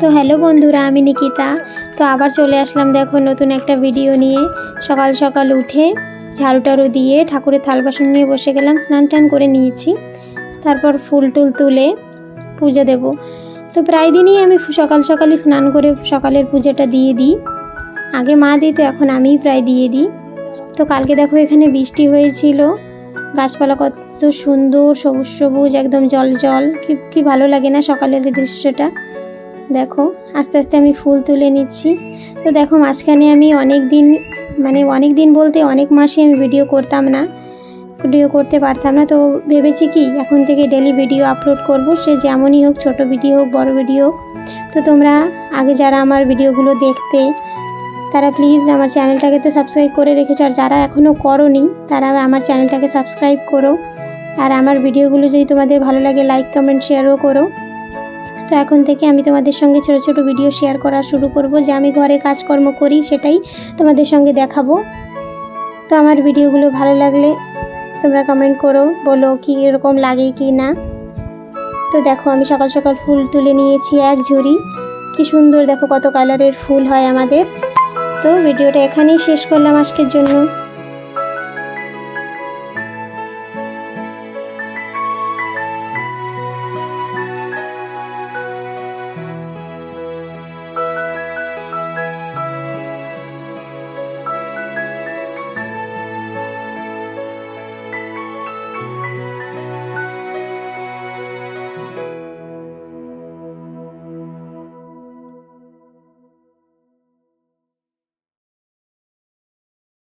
তো হ্যালো বন্ধুরা, আমি নিকিতা। তো আবার চলে আসলাম দেখো নতুন একটা ভিডিও নিয়ে। সকাল সকাল উঠে ঝাড়ু টাড়ু দিয়ে ঠাকুরের থাল বাসন নিয়ে বসে গেলাম, স্নান টান করে নিয়েছি। তারপর ফুল টুল তুলে পুজো দেব। তো প্রায় দিনই আমি সকাল সকালই স্নান করে সকালের পুজোটা দিয়ে দিই। আগে মা দিত, এখন আমিই প্রায় দিয়ে দিই। তো কালকে দেখো এখানে বৃষ্টি হয়েছিল, গাছপালা কত সুন্দর সবুজ সবুজ, একদম জল জল, কি ভালো লাগে না সকালের এই দৃশ্যটা। দেখো আস্তে আস্তে আমি ফুল তুলে নিচ্ছি। তো দেখো মাঝখানে আমি অনেক দিন বলতে অনেক মাসে আমি ভিডিও করতে পারতাম না। তো ভেবেছি কি এখন থেকে ডেলি ভিডিও আপলোড করব, সে যেমনই হোক, ছোট ভিডিও হোক বড় ভিডিও হোক। তো তোমরা আগে যারা আমার ভিডিওগুলো দেখতে, তারা প্লিজ আমার চ্যানেলটাকে তো সাবস্ক্রাইব করে রেখেছো, আর যারা এখনও করোনি তারা আমার চ্যানেলটাকে সাবস্ক্রাইব করো। আর আমার ভিডিওগুলো যদি তোমাদের ভালো লাগে লাইক কমেন্ট শেয়ারও করো। তো এখন থেকে আমি তোমাদের সঙ্গে ছোট ছোট ভিডিও শেয়ার করা শুরু করব, যে আমি ঘরে কাজকর্ম করি সেটাই তোমাদের সঙ্গে দেখাবো। তো আমার ভিডিওগুলো ভালো লাগলে তোমরা কমেন্ট করো, বলো কি এরকম লাগে কি না। তো দেখো আমি সকাল সকাল ফুল তুলে নিয়েছি এক ঝুড়ি। কি সুন্দর দেখো কত কালারের ফুল হয় আমাদের। তো ভিডিওটা এখানেই শেষ করলাম আজকের জন্য।